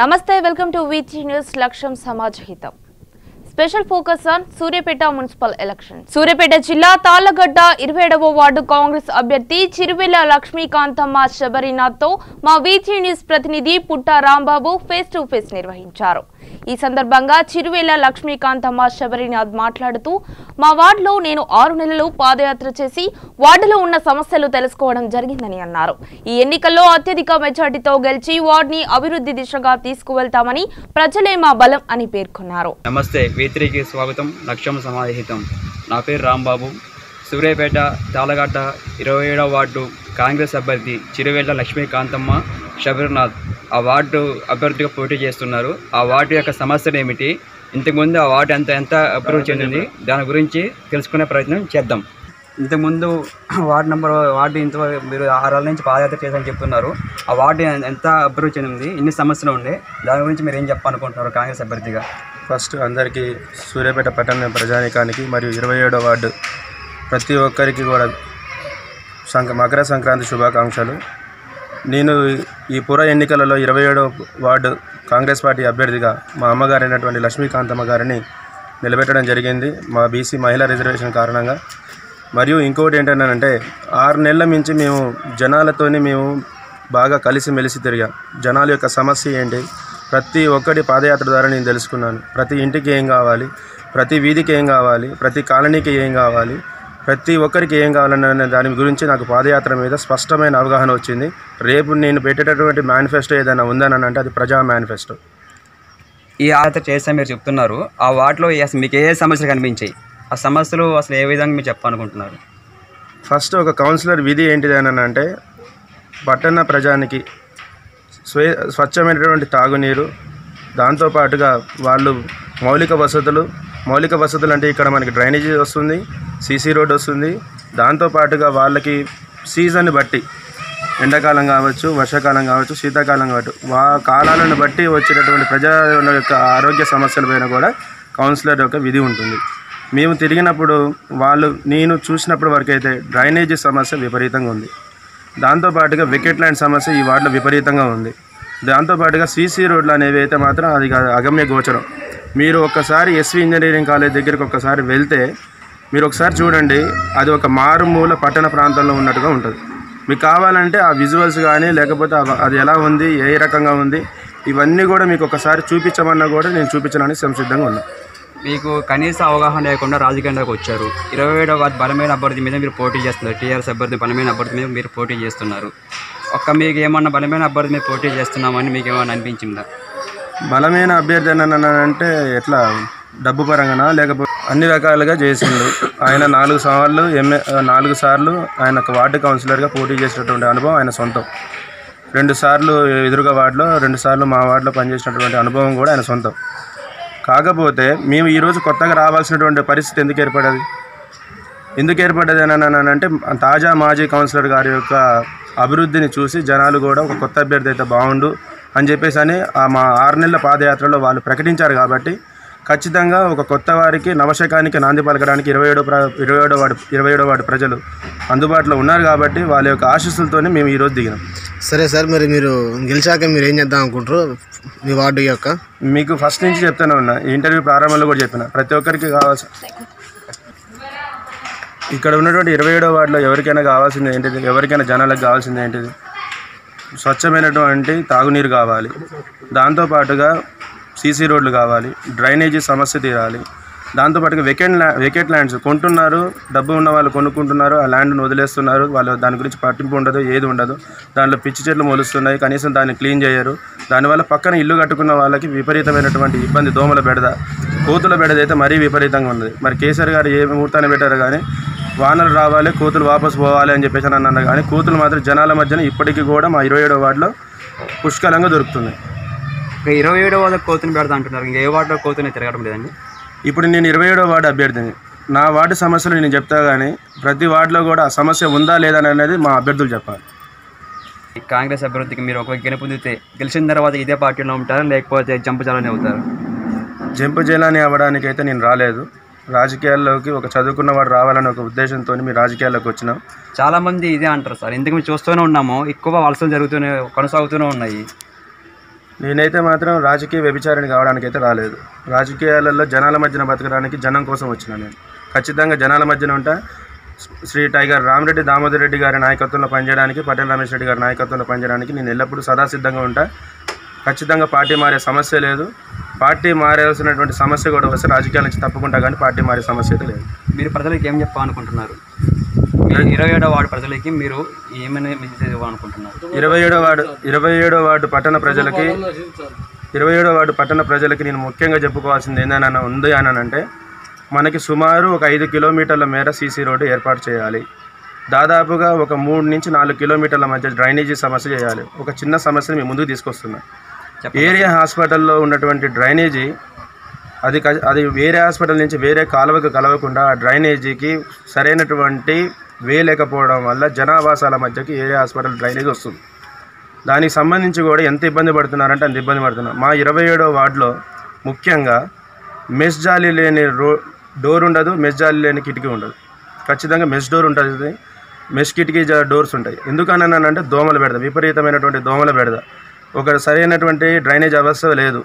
నమస్తే welcome to వీటీ news లక్ష్యం సమాజ్ హితం special focus on Suryapet municipal election Suryapet జిల్లా తాళ్లగడ్డ 27వ వార్డు కాంగ్రెస్ అభ్యర్థి చిరువెల్ల లక్ష్మీకాంతమ్మ శబరినాథ్ తో మా వీటీ న్యూస్ ప్రతినిధి పుట్ట రాంబాబు ఫేస్ టు ఫేస్ నిర్వహించారు। ఈ సందర్భంగా చిరువెల్ల లక్ష్మీకాంతమ్మ శబరినాథ్ మాట్లాడుతూ మా వార్డులో నేను 6 నెలలు పాదయాత్ర చేసి వార్డులో ఉన్న సమస్యలు తెలుసుకోవడం జరిగిందని అన్నారు। ఈ ఎన్నికల్లో అత్యధిక మెజార్టీతో గెలిచి వార్డుని అభివృద్ధి దిశగా తీసుకువెళ్తామని ప్రజలే మా బలం అని పేర్కొన్నారు। నమస్తే వీత్రికి స్వాగతం లక్ష్యం సమాహితం నా పేరు రాంబాబు సూర్యాపేట తాళ్లగడ్డ 27వ వార్డు కాంగ్రెస్ అభ్యర్థి చిరువెల్ల లక్ష్మీకాంతమ్మ శబరినాథ్ ఆ వార్డు అభ్యర్థిగా పోటీ చేస్తున్నారు। ఆ వార్డు యొక్క సమస్యలు ఏమిటి, ఇంతకుముందు ఆ వార్డు ఎంత అభివృద్ధి చెందింది దాని గురించి తెలుసుకునే ప్రయత్నం చేద్దాం। ఇంతకుముందు వార్డు ఇంత మీరు 6 నెలల నుంచి పాదయాత్ర చేశారని చెప్తున్నారు। ఆ వార్డు ఎంత అభివృద్ధి చెందింది, ఇన్ని సమస్యలు ఉండే దాని గురించి మీరు ఏం చెప్పాలనుకుంటున్నారు కాంగ్రెస్ అభ్యర్థిగా? ఫస్ట్ అందరికీ సూర్యాపేట పట్టణ ప్రజానికానికి మరియు 27వ వార్డు ప్రతి ఒక్కరికి కూడా మకర సంక్రాంతి శుభాకాంక్షలు। నేను ఈ పుర ఎన్నికలలో 27వ వార్డు కాంగ్రెస్ పార్టీ అభ్యర్థిగా మా అమ్మగారు అయినటువంటి లక్ష్మీకాంతమ్మ గారిని నిలబెట్టడం జరిగింది మా బీసీ మహిళా రిజర్వేషన్ కారణంగా। మరియు ఇంకోటి ఏంటంటే 6 నెలల నుంచి మేము జనాలతోని మేము బాగా కలిసిమెలిసి తిరిగాం। జనాల యొక్క సమస్య ఏంటి ప్రతి ఒక్కటి పాదయాత్ర ద్వారా నేను తెలుసుకున్నాను। ప్రతి ఇంటికి ఏం కావాలి, ప్రతి వీధికి ఏం కావాలి, ప్రతి కాలనీకి ఏం కావాలి, ప్రతి ఒక్కరికి ఏం కావాలన్న దాని గురించి నాకు పాదయాత్ర మీద స్పష్టమైన అవగాహన వచ్చింది। రేపు నేను పెట్టేటటువంటి మేనిఫెస్టో ఏదైనా ఉందని అంటే అది ప్రజా మేనిఫెస్టో। ఈ యాత్ర చేస్తే మీరు చెప్తున్నారు, ఆ వార్డులో అసలు మీకు ఏ సమస్యలు కనిపించాయి, ఆ సమస్యలు అసలు ఏ విధంగా మీరు చెప్పాలనుకుంటున్నారు? ఫస్ట్ ఒక కౌన్సిలర్ విధి ఏంటిది అని అంటే పట్టణ ప్రజానికి స్వచ్ఛమైనటువంటి తాగునీరు, దాంతోపాటుగా వాళ్ళు మౌలిక వసతులు అంటే ఇక్కడ మనకి డ్రైనేజీ వస్తుంది, సీసీ రోడ్ వస్తుంది, దాంతోపాటుగా వాళ్ళకి సీజన్ని బట్టి ఎండాకాలం కావచ్చు, వర్షాకాలం కావచ్చు, శీతాకాలం కావచ్చు కాలాలను బట్టి వచ్చేటటువంటి ప్రజల యొక్క ఆరోగ్య సమస్యలపైన కూడా కౌన్సిలర్ యొక్క విధి ఉంటుంది। మేము తిరిగినప్పుడు నేను చూసినప్పటి వరకు అయితే డ్రైనేజీ సమస్య విపరీతంగా ఉంది, దాంతోపాటుగా వికెట్ ల్యాండ్ సమస్య ఈ వార్డులో విపరీతంగా ఉంది, దాంతోపాటుగా సీసీ రోడ్లు అనేవి అయితే మాత్రం అది అగమ్య గోచరం। మీరు ఒక్కసారి ఎస్వి ఇంజనీరింగ్ కాలేజ్ దగ్గరికి ఒక్కసారి వెళ్తే మీరు ఒకసారి చూడండి, అది ఒక మారుమూల పట్టణ ప్రాంతంలో ఉన్నట్టుగా ఉంటుంది। మీకు కావాలంటే ఆ విజువల్స్ కానీ లేకపోతే అది ఎలా ఉంది, ఏ రకంగా ఉంది, ఇవన్నీ కూడా మీకు ఒకసారి చూపించమన్నా కూడా నేను చూపించడానికి సంసిద్ధంగా ఉన్నాను। మీకు కనీస అవగాహన లేకుండా రాజకీయాల్లోకి వచ్చారు। 27వ వార్డు బలమైన అభ్యర్థి మీద మీరు పోటీ చేస్తున్నారు, టీఆర్ఎస్ అభ్యర్థి బలమైన అభ్యర్థి మీద మీరు పోటీ చేస్తున్నారు। మీకు ఏమన్నా బలమైన అభ్యర్థి మీద పోటీ చేస్తున్నామని మీకు ఏమన్నా అనిపించిందా? బలమైన అభ్యర్థి అంటే ఎట్లా, డబ్బు పరంగానా లేకపోతే అన్ని రకాలుగా చేసిండు ఆయన। 4 సార్లు ఆయన వార్డు కౌన్సిలర్గా పోటీ చేసినటువంటి అనుభవం ఆయన సొంతం। 2 సార్లు ఎదురుగా వార్డులో, 2 సార్లు మా వార్డులో పనిచేసినటువంటి అనుభవం కూడా ఆయన సొంతం। కాకపోతే మేము ఈరోజు కొత్తగా రావాల్సినటువంటి పరిస్థితి ఎందుకు ఏర్పడ్డది అని అంటే తాజా మాజీ కౌన్సిలర్ గారి యొక్క అభివృద్ధిని చూసి జనాలు కూడా ఒక కొత్త అభ్యర్థి అయితే బాగుండు అని చెప్పేసి మా 6 నెలల పాదయాత్రలో వాళ్ళు ప్రకటించారు కాబట్టి ఖచ్చితంగా ఒక కొత్త వారికి నవశకానికి నాంది పలకడానికి 27వ వార్డు ప్రజలు అందుబాటులో ఉన్నారు కాబట్టి వాళ్ళ యొక్క ఆశీస్సులతోనే మేము ఈరోజు దిగినాం। సరే సార్, మరి మీరు గెలిచాక మీరు ఏం చేద్దాం అనుకుంటారు మీ వార్డు యొక్క? మీకు ఫస్ట్ నుంచి చెప్తానే ఉన్నా, ఇంటర్వ్యూ ప్రారంభంలో కూడా చెప్పిన ప్రతి ఒక్కరికి కావాల్సి ఇక్కడ ఉన్నటువంటి 27వ వార్డులో ఎవరికైనా కావాల్సింది ఏంటిది, ఎవరికైనా జనాలకు కావాల్సింది ఏంటిది, స్వచ్ఛమైనటువంటి తాగునీరు కావాలి, దాంతోపాటుగా సీసీ రోడ్లు కావాలి, డ్రైనేజీ సమస్య తీరాలి, దాంతోపాటుగా వెకెట్ ల్యాండ్స్ కొంటున్నారు, డబ్బు ఉన్న వాళ్ళు కొనుక్కుంటున్నారు, ఆ ల్యాండ్ను వదిలేస్తున్నారు, వాళ్ళు దాని గురించి పట్టింపు ఉండదు, ఏది ఉండదు, దాంట్లో పిచ్చి చెట్లు మొలుస్తున్నాయి, కనీసం దాన్ని క్లీన్ చేయరు, దానివల్ల పక్కన ఇల్లు కట్టుకున్న వాళ్ళకి విపరీతమైనటువంటి ఇబ్బంది, దోమల బెడద, కోతుల బెడద అయితే మరీ విపరీతంగా ఉంది। మరి కేసీఆర్ గారు ఏ ముహూర్తాన్ని పెట్టారు కానీ వానలు రావాలి, కోతులు వాపసు పోవాలి అని చెప్పేసి అన్నారు కానీ కోతులు మాత్రం జనాల మధ్యన ఇప్పటికీ కూడా మా 27వ వార్డులో పుష్కలంగా దొరుకుతున్నాయి। 27వ వార్డు కోతుని పెడతా అంటున్నారు, ఇంకా ఏ వార్డులో కోతుని తిరగడం లేదండి? ఇప్పుడు నేను 27వ వార్డు అభ్యర్థిని, నా వార్డు సమస్యలు నేను చెప్తా కానీ ప్రతి వార్డులో కూడా ఆ సమస్య ఉందా లేదా అనేది మా అభ్యర్థులు చెప్పాలి। కాంగ్రెస్ అభివృద్ధికి మీరు ఒకవేళ గెలుపొందితే గెలిచిన తర్వాత ఇదే పార్టీలో ఉంటారా లేకపోతే జంపు జలాన్ని అవుతారు? జంపు జలాన్ని అవ్వడానికి అయితే నేను రాలేదు, రాజకీయాల్లోకి ఒక చదువుకున్నవాడు రావాలని ఒక ఉద్దేశంతో మీ రాజకీయాల్లోకి వచ్చినాం। చాలామంది ఇదే అంటారు సార్, ఎందుకు మేము చూస్తూనే ఉన్నాము, ఎక్కువ వలసలు కొనసాగుతూనే ఉన్నాయి। నేనైతే మాత్రం రాజకీయ వ్యభిచారిణి కావడానికైతే రాలేదు. రాజకీయాలలో జనాల మధ్యన బతకడానికి జనం కోసం వచ్చిన నేను ఖచ్చితంగా జనాల మధ్యన ఉంటా. శ్రీ టైగర్ రామిరెడ్డి దామోదర్ రెడ్డి గారి నాయకత్వంలో పనిచేయడానికి, పటేల్ రమేష్ రెడ్డి గారి నాయకత్వంలో పనిచేయడానికి నేను ఎల్లప్పుడూ సదాసిద్ధంగా ఉంటా. ఖచ్చితంగా పార్టీ మారే సమస్య లేదు. పార్టీ మారాల్సినటువంటి సమస్య కూడా వస్తే రాజకీయాల నుంచి తప్పుకుంటా, కానీ పార్టీ మారే సమస్య అయితే లేదు. మీరు ప్రజలకు ఏం చెప్పాలనుకుంటున్నారు? 27వ వార్డు ప్రజలకి మీరు ఏమైనా మెసేజ్ ఇవ్వాలనుకుంటున్నారు? 27వ వార్డు పట్టణ ప్రజలకి 27వ వార్డు పట్టణ ప్రజలకి నేను ముఖ్యంగా చెప్పుకోవాల్సింది ఏంటన్నా ఉంది అని అంటే, మనకి సుమారు ఒక 5 కిలోమీటర్ల మేర సీసీ రోడ్డు ఏర్పాటు చేయాలి. దాదాపుగా ఒక 3 నుంచి 4 కిలోమీటర్ల మధ్య డ్రైనేజీ సమస్య చేయాలి. ఒక చిన్న సమస్యని మేము ముందుకు తీసుకొస్తున్నాం. ఏరియా హాస్పిటల్లో ఉన్నటువంటి డ్రైనేజీ అది వేరే హాస్పిటల్ నుంచి వేరే కాలువకు కలవకుండా ఆ డ్రైనేజీకి సరైనటువంటి వే లేకపోవడం వల్ల జనావాసాల మధ్యకి ఏరియా హాస్పిటల్ డ్రైనేజ్ వస్తుంది. దానికి సంబంధించి కూడా ఎంత ఇబ్బంది పడుతున్నారంటే అంత ఇబ్బంది పడుతున్నారు. మా 27వ వార్డులో ముఖ్యంగా మెష్ జాలి లేని డోర్ ఉండదు, మెష్ జాలి లేని కిటికీ ఉండదు. ఖచ్చితంగా మెష్ డోర్ ఉంటుంది, మెష్ కిటికీ డోర్స్ ఉంటాయి. ఎందుకన్నానంటే దోమలు పెడతా, విపరీతమైనటువంటి దోమలు పెడతా. ఒక సరైనటువంటి డ్రైనేజ్ వ్యవస్థ లేదు.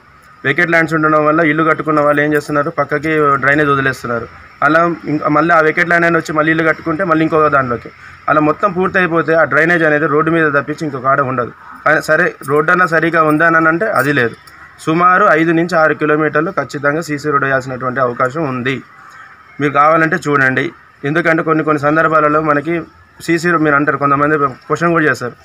వెకెట్ ల్యాండ్స్ ఉండడం వల్ల ఇల్లు కట్టుకున్న వాళ్ళు ఏం చేస్తున్నారు, పక్కకి డ్రైనేజ్ వదిలేస్తున్నారు. అలా ఇంకా మళ్ళీ ఆ వెకెట్ ల్యాండ్ అని వచ్చి మళ్ళీ ఇల్లు కట్టుకుంటే మళ్ళీ ఇంకో దాంట్లోకి అలా మొత్తం పూర్తి అయిపోతే ఆ డ్రైనేజ్ అనేది రోడ్డు మీద తప్పించి ఇంకొక ఆడ ఉండదు. సరే రోడ్డు అన్నా సరిగా ఉందా అని అంటే అది లేదు. సుమారు 5 నుంచి 6 కిలోమీటర్లు ఖచ్చితంగా సీసీ రోడ్ వేయాల్సినటువంటి అవకాశం ఉంది. మీరు కావాలంటే చూడండి. ఎందుకంటే కొన్ని సందర్భాలలో మనకి సీసీ రోడ్ మీరు అంటారు, కొంతమంది క్వశ్చన్ కూడా చేస్తారు,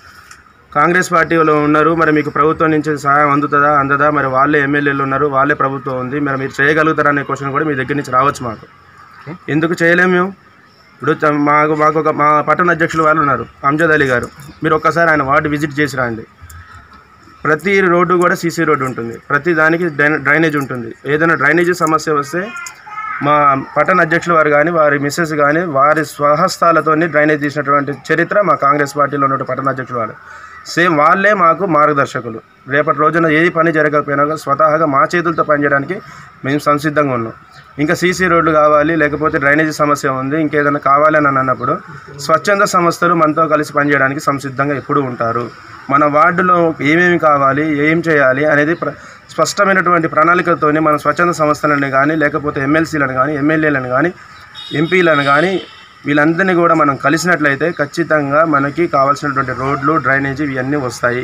కాంగ్రెస్ పార్టీలో ఉన్నారు, మరి మీకు ప్రభుత్వం నుంచి సహాయం అందుతుందా అందదా, మరి వాళ్ళే ఎమ్మెల్యేలు ఉన్నారు, వాళ్ళే ప్రభుత్వం ఉంది, మరి మీరు చేయగలుగుతారా అనే క్వశ్చన్ కూడా మీ దగ్గర నుంచి రావచ్చు. మాకు ఎందుకు చేయలేము మేము? ఇప్పుడు మా పట్టణ అధ్యక్షులు వాళ్ళు ఉన్నారు, అంజద్ అలీ గారు. మీరు ఒక్కసారి ఆయన వార్డు విజిట్ చేసి రండి. ప్రతి రోడ్డు కూడా సీసీ రోడ్డు ఉంటుంది, ప్రతి దానికి డ్రైనేజ్ ఉంటుంది. ఏదైనా డ్రైనేజీ సమస్య వస్తే మా పట్టణ అధ్యక్షులు వారు కానీ వారి మిస్సెస్ కానీ వారి స్వహస్తాలతో డ్రైనేజ్ తీసినటువంటి చరిత్ర మా కాంగ్రెస్ పార్టీలో ఉన్నటువంటి పట్టణ అధ్యక్షులు వాళ్ళు. సేమ్ వాళ్ళే మాకు మార్గదర్శకులు. రేపటి రోజున ఏది పని జరగకపోయినా స్వతహాగా మా చేతులతో పనిచేయడానికి మేము సంసిద్ధంగా ఉన్నాం. ఇంకా సీసీ రోడ్లు కావాలి, లేకపోతే డ్రైనేజీ సమస్య ఉంది, ఇంకేదైనా కావాలి అని అన్నప్పుడు స్వచ్ఛంద సంస్థలు మనతో కలిసి పనిచేయడానికి సంసిద్ధంగా ఎప్పుడూ ఉంటారు. మన వార్డులో ఏమేమి కావాలి, ఏం చేయాలి అనేది స్పష్టమైనటువంటి ప్రణాళికతోనే మన స్వచ్ఛంద సంస్థలను కానీ, లేకపోతే ఎమ్మెల్సీలను కానీ, ఎమ్మెల్యేలను కానీ, ఎంపీలను కానీ వీళ్ళందరినీ కూడా మనం కలిసినట్లయితే ఖచ్చితంగా మనకి కావాల్సినటువంటి రోడ్లు, డ్రైనేజీ ఇవన్నీ వస్తాయి.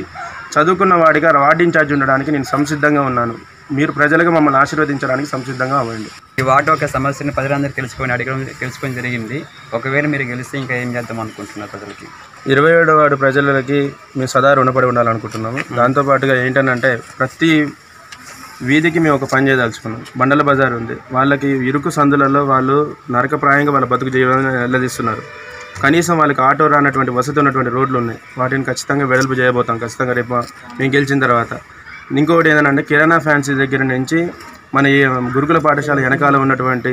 చదువుకున్న వాడిగా వార్డు ఇన్ఛార్జ్ ఉండడానికి నేను సంసిద్ధంగా ఉన్నాను. మీరు ప్రజలకు మమ్మల్ని ఆశీర్వదించడానికి సంసిద్ధంగా అవ్వండి. ఈ వార్డు ఒక సమస్యని ప్రజలందరూ తెలుసుకొని జరిగింది. ఒకవేళ మీరు గెలిస్తే ఇంకా ఏం చేద్దాం అనుకుంటున్నారు ప్రజలకి? 27వ వార్డు ప్రజలకి మేము సదా రుణపడి ఉండాలనుకుంటున్నాము. దాంతోపాటుగా ఏంటంటే ప్రతి వీధికి మేము ఒక పని చేయదలుచుకున్నాం. బండల బజార్ ఉంది, వాళ్ళకి ఇరుకు సందులలో వాళ్ళు నరకప్రాయంగా వాళ్ళ బతుకు జీవనాన్ని వెళ్ళదీస్తున్నారు. కనీసం వాళ్ళకి ఆటో రానటువంటి వసతి ఉన్నటువంటి రోడ్లు ఉన్నాయి, వాటిని ఖచ్చితంగా వెడల్పు చేయబోతాం ఖచ్చితంగా రేపు మేము గెలిచిన తర్వాత. ఇంకొకటి ఏంటంటే కిరాణా ఫ్యాన్సీ దగ్గర నుంచి మన ఈ గురుకుల పాఠశాల వెనకాల ఉన్నటువంటి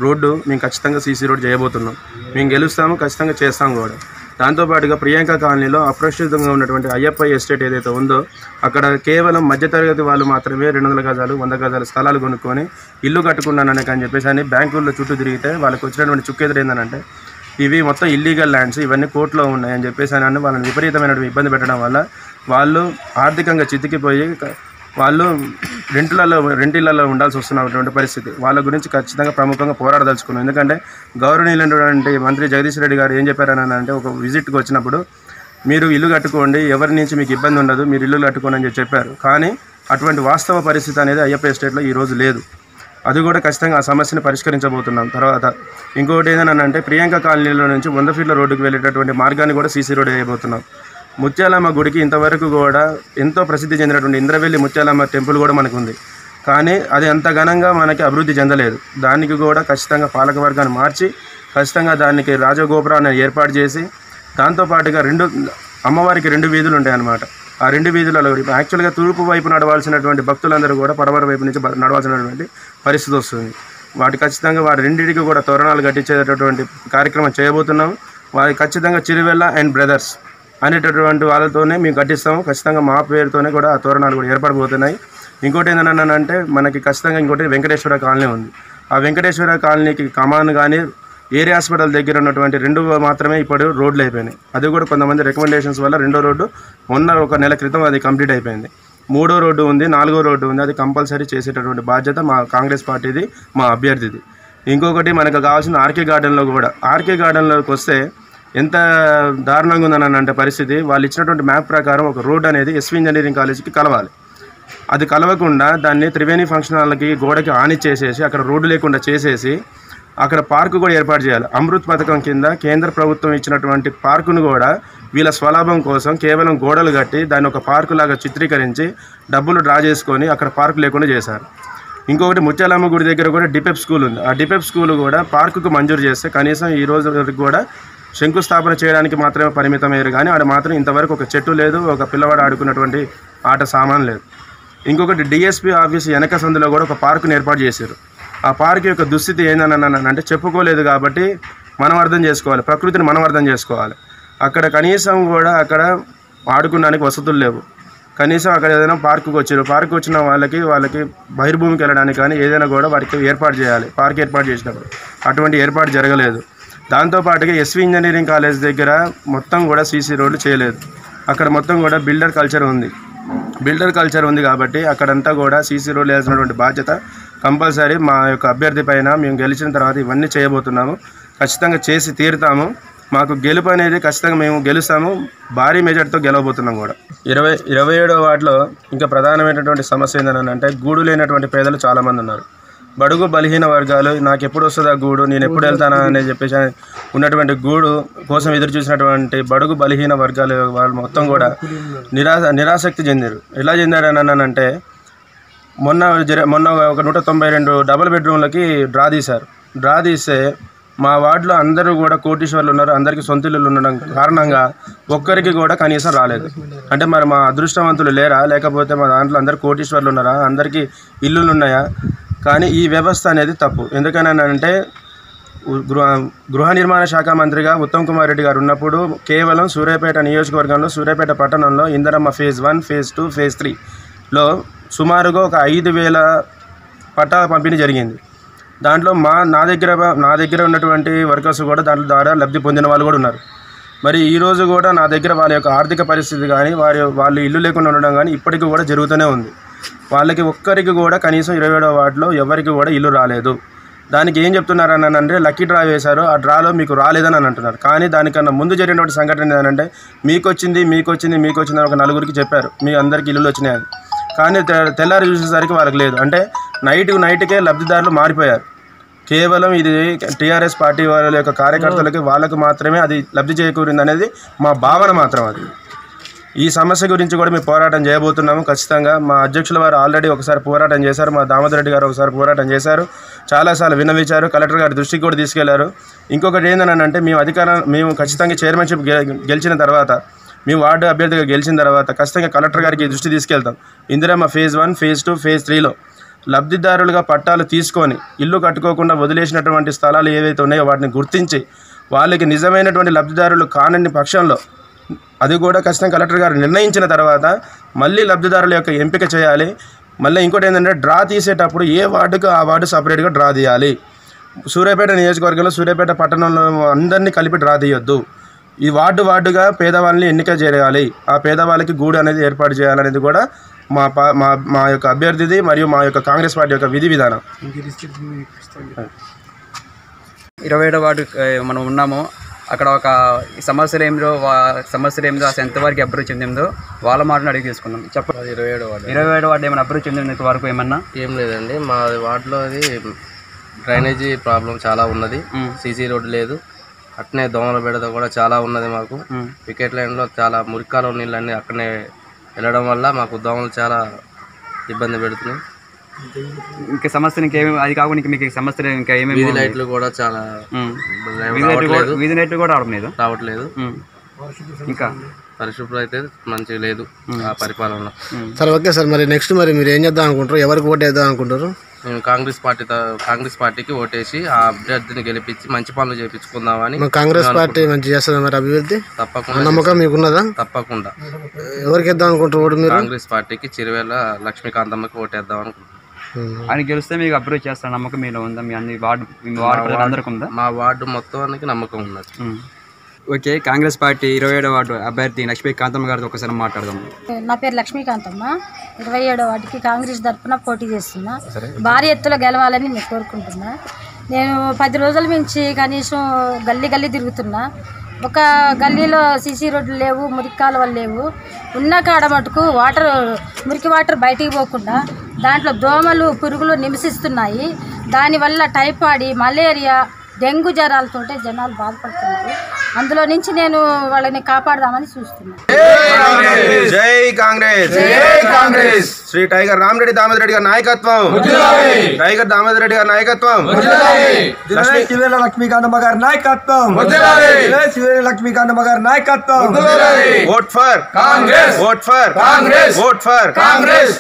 రోడ్డు మేము ఖచ్చితంగా సీసీ రోడ్ చేయబోతున్నాం. మేము గెలుస్తాము, ఖచ్చితంగా చేస్తాము కూడా. దాంతోపాటుగా ప్రియాంక కాలనీలో అప్రస్తుతంగా ఉన్నటువంటి అయ్యప్ప ఎస్టేట్ ఏదైతే ఉందో అక్కడ కేవలం మధ్యతరగతి వాళ్ళు మాత్రమే 200 గజాలు 100 గజాల స్థలాలు కొనుక్కొని ఇల్లు కట్టుకున్నానని అని చెప్పేసి అని బ్యాంకుల్లో చుట్టూ తిరిగితే వాళ్ళకి వచ్చినటువంటి చుక్కెదురు ఏంటంటే ఇవి మొత్తం ఇల్లీగల్ ల్యాండ్స్, ఇవన్నీ కోర్టులో ఉన్నాయని చెప్పేసి అని వాళ్ళని విపరీతమైనటువంటి ఇబ్బంది పెట్టడం వల్ల వాళ్ళు ఆర్థికంగా చితికిపోయి వాళ్ళు రెంటిళ్లలో ఉండాల్సి వస్తున్నటువంటి పరిస్థితి. వాళ్ళ గురించి ఖచ్చితంగా ప్రముఖంగా పోరాడదలుచుకున్నాం. ఎందుకంటే గౌరవనీయులైనటువంటి మంత్రి జగదీష్ రెడ్డి గారు ఏం చెప్పారని అంటే ఒక విజిట్కి వచ్చినప్పుడు మీరు ఇల్లు కట్టుకోండి, ఎవరి నుంచి మీకు ఇబ్బంది ఉండదు, మీరు ఇల్లు కట్టుకోండి అని చెప్పారు. కానీ అటువంటి వాస్తవ పరిస్థితి అనేది అయ్యప్ప ఎస్టేట్లో ఈరోజు లేదు. అది కూడా ఖచ్చితంగా ఆ సమస్యను పరిష్కరించబోతున్నాం. తర్వాత ఇంకొకటి ఏంటంటే ప్రియాంక కాలనీలో నుంచి 100 ఫీట్ల రోడ్డుకు వెళ్ళేటటువంటి మార్గాన్ని కూడా సీసీ రోడ్ వేయబోతున్నాం. ముత్యాలమ్మ గుడికి ఇంతవరకు కూడా ఎంతో ప్రసిద్ధి చెందినటువంటి ఇంద్రవెల్లి ముత్యాలమ్మ టెంపుల్ కూడా మనకు ఉంది, కానీ అది అంత ఘనంగా మనకి అభివృద్ధి చెందలేదు. దానికి కూడా ఖచ్చితంగా పాలకవర్గాన్ని మార్చి ఖచ్చితంగా దానికి రాజగోపురాన్ని ఏర్పాటు చేసి దాంతోపాటుగా అమ్మవారికి 2 వీధులు ఉంటాయి అన్నమాట. ఆ 2 వీధులలో యాక్చువల్గా తూర్పు వైపు నడవాల్సినటువంటి భక్తులందరూ కూడా పడమర వైపు నుంచి నడవాల్సినటువంటి పరిస్థితి వస్తుంది. వాటి ఖచ్చితంగా వారి రెండింటికి కూడా తోరణాలు కట్టించేటటువంటి కార్యక్రమం చేయబోతున్నాం. వారి ఖచ్చితంగా చిరువెల్ల అండ్ బ్రదర్స్ అనేటటువంటి వాళ్ళతోనే మేము కట్టిస్తాము. ఖచ్చితంగా మా పేరుతోనే కూడా ఆ తోరణాలు కూడా ఏర్పడబోతున్నాయి. ఇంకోటి ఏంటంటే మనకి ఖచ్చితంగా ఇంకోటి వెంకటేశ్వర కాలనీ ఉంది. ఆ వెంకటేశ్వర కాలనీకి కమాన్ కానీ ఏరియా హాస్పిటల్ దగ్గర ఉన్నటువంటి 2 మాత్రమే ఇప్పుడు రోడ్లు అయిపోయినాయి. అది కూడా కొంతమంది రికమెండేషన్స్ వల్ల 2వ రోడ్డు మొన్న 1 నెల క్రితం అది కంప్లీట్ అయిపోయింది. మూడో రోడ్డు ఉంది, 4వ రోడ్డు ఉంది. అది కంపల్సరీ చేసేటటువంటి బాధ్యత మా కాంగ్రెస్ పార్టీది, మా అభ్యర్థిది. ఇంకొకటి మనకు కావాల్సిన ఆర్కే గార్డెన్లో కూడా, ఆర్కే గార్డెన్లోకి వస్తే ఎంత దారుణంగా ఉందని అంటే పరిస్థితి, వాళ్ళు ఇచ్చినటువంటి మ్యాప్ ప్రకారం ఒక రోడ్ అనేది ఎస్వి ఇంజనీరింగ్ కాలేజీకి కలవాలి. అది కలవకుండా దాన్ని త్రివేణి ఫంక్షన్ హాల్కి గోడకి ఆనిచ్చేసేసి అక్కడ రోడ్డు లేకుండా చేసేసి అక్కడ పార్కు కూడా ఏర్పాటు చేయాలి. అమృత్ పథకం కింద కేంద్ర ప్రభుత్వం ఇచ్చినటువంటి పార్కును కూడా వీళ్ళ స్వలాభం కోసం కేవలం గోడలు కట్టి దాన్ని ఒక పార్కు లాగా చిత్రీకరించి డబ్బులు డ్రా చేసుకొని అక్కడ పార్కు లేకుండా చేశారు. ఇంకొకటి ముత్యాలమ్మ గుడి దగ్గర కూడా డిపెప్ స్కూల్ ఉంది. ఆ డిపెప్ స్కూల్ కూడా పార్కుకు మంజూరు చేస్తే కనీసం ఈ రోజు వరకు కూడా శంకుస్థాపన చేయడానికి మాత్రమే పరిమితమయ్యారు. కానీ ఆడ మాత్రం ఇంతవరకు ఒక చెట్టు లేదు, ఒక పిల్లవాడు ఆడుకున్నటువంటి ఆట సామాన్ లేదు. ఇంకొకటి డిఎస్పీ ఆఫీస్ వెనక సందులో కూడా ఒక పార్కును ఏర్పాటు చేశారు. ఆ పార్క్ యొక్క దుస్థితి ఏందని అంటే చెప్పుకోలేదు కాబట్టి మనం అర్థం చేసుకోవాలి, ప్రకృతిని మనం అర్థం చేసుకోవాలి. అక్కడ కనీసం కూడా అక్కడ ఆడుకోవడానికి వసతులు లేవు. కనీసం అక్కడ ఏదైనా పార్కుకి వచ్చారు, పార్కు వచ్చిన వాళ్ళకి బహిర్భూమికి వెళ్ళడానికి కానీ ఏదైనా కూడా వారికి ఏర్పాటు చేయాలి. పార్క్ ఏర్పాటు చేసినప్పుడు అటువంటి ఏర్పాటు జరగలేదు. దాంతోపాటుగా ఎస్వి ఇంజనీరింగ్ కాలేజ్ దగ్గర మొత్తం కూడా సీసీ రోడ్లు చేయలేదు. అక్కడ మొత్తం కూడా బిల్డర్ కల్చర్ ఉంది కాబట్టి అక్కడంతా కూడా సీసీ రోడ్లు వేయాల్సినటువంటి బాధ్యత కంపల్సరీ మా యొక్క అభ్యర్థి పైన. మేము గెలిచిన తర్వాత ఇవన్నీ చేయబోతున్నాము, ఖచ్చితంగా చేసి తీరుతాము. మాకు గెలుపు అనేది ఖచ్చితంగా మేము గెలుస్తాము, భారీ మెజార్టీతో గెలవబోతున్నాం కూడా. 27వ వార్డులో ఇంకా ప్రధానమైనటువంటి సమస్య ఏంటని అంటే గూడు లేనటువంటి పేదలు చాలామంది ఉన్నారు. బడుగు బలహీన వర్గాలు నాకు ఎప్పుడు వస్తుందా గూడు, నేను ఎప్పుడు వెళ్తానా అని చెప్పేసి ఉన్నటువంటి గూడు కోసం ఎదురు చూసినటువంటి బడుగు బలహీన వర్గాలు వాళ్ళు మొత్తం కూడా నిరాసక్తి చెందారు. ఎలా చెందారు అని అంటే మొన్న ఒక 192 డబుల్ బెడ్రూమ్లకి డ్రా తీస్తే మా వార్డులో అందరూ కూడా కోటీశ్వర్లు ఉన్నారు, అందరికీ సొంత ఇల్లులు ఉండడం కారణంగా ఒక్కరికి కూడా కనీసం రాలేదు. అంటే మరి మా అదృష్టవంతులు లేరా, లేకపోతే మా దాంట్లో అందరు కోటీశ్వర్లు ఉన్నారా, అందరికీ ఇల్లులు ఉన్నాయా? కానీ ఈ వ్యవస్థ అనేది తప్పు. ఎందుకనంటే గృహ నిర్మాణ శాఖ మంత్రిగా ఉత్తమ్ కుమార్ రెడ్డి గారు ఉన్నప్పుడు కేవలం సూర్యాపేట నియోజకవర్గంలో సూర్యాపేట పట్టణంలో ఇందిరమ్మ ఫేజ్ 1, ఫేజ్ 2, ఫేజ్ 3లో సుమారుగా ఒక 5,000 పట్టాల పంపిణీ జరిగింది. దాంట్లో నా దగ్గర ఉన్నటువంటి వర్కర్స్ కూడా దాంట్లో ద్వారా లబ్ధి పొందిన వాళ్ళు కూడా ఉన్నారు. మరి ఈరోజు కూడా నా దగ్గర వాళ్ళ యొక్క ఆర్థిక పరిస్థితి కానీ వాళ్ళు ఇల్లు లేకుండా ఉండడం కానీ ఇప్పటికీ కూడా జరుగుతూనే ఉంది. వాళ్ళకి ఒక్కరికి కూడా కనీసం 27వ వార్డులో ఎవరికి కూడా ఇల్లు రాలేదు. దానికి ఏం చెప్తున్నారని అంటే లక్కీ డ్రా వేశారు, ఆ డ్రాలో మీకు రాలేదని అని అంటున్నారు. కానీ దానికన్నా ముందు జరిగినటువంటి సంఘటన ఏంటంటే మీకు వచ్చింది అని ఒక 4గురికి చెప్పారు, మీ అందరికీ ఇల్లులు వచ్చినాయని. కానీ తెల్లారి చూసేసరికి వాళ్ళకి లేదు. అంటే నైట్కే లబ్ధిదారులు మారిపోయారు. కేవలం ఇది టీఆర్ఎస్ పార్టీ వాళ్ళ యొక్క కార్యకర్తలకి వాళ్ళకు మాత్రమే అది లబ్ధి చేకూరింది అనేది మా భావన మాత్రం. అది ఈ సమస్య గురించి కూడా మేము పోరాటం చేయబోతున్నాము. ఖచ్చితంగా మా అధ్యక్షుల వారు ఆల్రెడీ ఒకసారి పోరాటం చేశారు, మా దామోదర్ రెడ్డి గారు ఒకసారి పోరాటం చేశారు, చాలాసార్లు విన్నవించారు, కలెక్టర్ గారి దృష్టికి కూడా తీసుకెళ్లారు. ఇంకొకటి ఏంటంటే మేము ఖచ్చితంగా చైర్మన్షిప్ గెలిచిన తర్వాత, మేము వార్డు అభ్యర్థిగా గెలిచిన తర్వాత ఖచ్చితంగా కలెక్టర్ గారికి దృష్టి తీసుకెళ్తాం. ఇందిరమ్మ ఫేజ్ 1, ఫేజ్ 2, ఫేజ్ 3లో లబ్ధిదారులుగా పట్టాలు తీసుకొని ఇల్లు కట్టుకోకుండా వదిలేసినటువంటి స్థలాలు ఏవైతే ఉన్నాయో వాటిని గుర్తించి వాళ్ళకి నిజమైనటువంటి లబ్ధిదారులు కానని పక్షంలో అది కూడా ఖచ్చితంగా కలెక్టర్ గారు నిర్ణయించిన తర్వాత మళ్ళీ లబ్ధిదారుల యొక్క ఎంపిక చేయాలి. మళ్ళీ ఇంకోటి ఏంటంటే డ్రా తీసేటప్పుడు ఏ వార్డుకు ఆ వార్డు సపరేట్గా డ్రా తీయాలి. సూర్యాపేట నియోజకవర్గంలో సూర్యాపేట పట్టణంలో అందరినీ కలిపి డ్రా తీయొద్దు. ఈ వార్డుగా పేదవాళ్ళని ఎన్నిక చేయాలి, ఆ పేదవాళ్ళకి గూడు అనేది ఏర్పాటు చేయాలనేది కూడా మా యొక్క అభ్యర్థిది మరియు మా యొక్క కాంగ్రెస్ పార్టీ యొక్క విధి విధానం. 27వ వార్డు మనం ఉన్నాము. అక్కడ ఒక సమస్యలు ఏమిటో అసలు ఎంతవరకు అభివృద్ధి చెందిందో వాళ్ళ మాటను అడిగి తీసుకున్నాం. చెప్పండి. 27వ వార్డు ఏమైనా అభివృద్ధి చెందింది ఇంతవరకు? ఏమన్నా ఏం లేదండి. మా వార్డులో అది డ్రైనేజీ ప్రాబ్లం చాలా ఉన్నది, సీసీ రోడ్డు లేదు, అట్నే దోమల బెడద కూడా చాలా ఉన్నది. మాకు వికెట్ లైన్లో చాలా మురికాల నీళ్ళన్నీ అక్కడనే వెళ్ళడం వల్ల మాకు దోమలు చాలా ఇబ్బంది పెడుతున్నాయి. ఇంకా సమస్యలు ఇంకేమేమి, అది కాకుండా మీకు సమస్యలు ఇంకా ఏమేమి? వీధి లైట్లు కూడా చాలా, వీధి లైట్లు కూడా రావట్లేదు. ఇంకా పరిశుభ్రత అయితే మంచిగా లేదు ఆ పరిపాలనలో. సార్ ఓకే సార్, మరి నెక్స్ట్ మీరు ఏం చేద్దాం అనుకుంటారు, ఎవరికి ఓటు వేద్దాం అనుకుంటారు? మేము కాంగ్రెస్ పార్టీకి ఓటేసి ఆ అభ్యర్థిని గెలిపించి మంచి పనులు చేయించుకుందామని. కాంగ్రెస్ పార్టీ మంచి చేస్తుంది మరి అభివృద్ధి? తప్పకుండా. నమ్మకం మీకున్నదా? తప్పకుండా. ఎవరికి వేద్దాం అనుకుంటారు ఓటు మీరు? కాంగ్రెస్ పార్టీకి చిరువేల లక్ష్మీకాంతమ్మకి ఓటేద్దాం అనుకుంటున్నాం. ఆయన గెలిస్తే మీకు అభివృద్ధి చేస్తాను నమ్మకం మీలో ఉందా? మీ అన్ని వార్డు అందరికీ ఉందా? మా వార్డు మొత్తానికి నమ్మకం ఉన్నది. ఓకే, కాంగ్రెస్ పార్టీ 27వ వార్డు అభ్యర్థి లక్ష్మీ కాంతమ్మ గారితో ఒకసారి మాట్లాడదాం. నా పేరు లక్ష్మీకాంతమ్మ, 27వ వార్డుకి కాంగ్రెస్ తరఫున పోటీ చేస్తున్నా. భారీ ఎత్తులో గెలవాలని నేను కోరుకుంటున్నా. నేను 10 రోజుల నుంచి కనీసం గల్లీ తిరుగుతున్నా. ఒక గల్లీలో సీసీ రోడ్లు లేవు, మురికి కాలువలు లేవు. ఉన్న కాడ మటుకు మురికి వాటర్ బయటికి పోకుండా దాంట్లో దోమలు పురుగులు నివసిస్తున్నాయి. దానివల్ల టైఫాయిడ్, మలేరియా, డెంగ్యూ జ్వరాలతో జనాలు బాధపడుతున్నారు. అందులో నుంచి నేను వాళ్ళని కాపాడదామని చూస్తున్నాను. జై కాంగ్రెస్, జై కాంగ్రెస్. శ్రీ టైగర్ రామరెడ్డి దామోదర్ రెడ్డి గారి నాయకత్వం, టైగర్ దామోదర్ రెడ్డి గారి నాయకత్వం, శివేల లక్ష్మీకాంతమ్మ గారి నాయకత్వం, శివేల లక్ష్మీకాంతమ్మ గారి నాయకత్వం. Vote for Congress, vote for Congress, vote for Congress.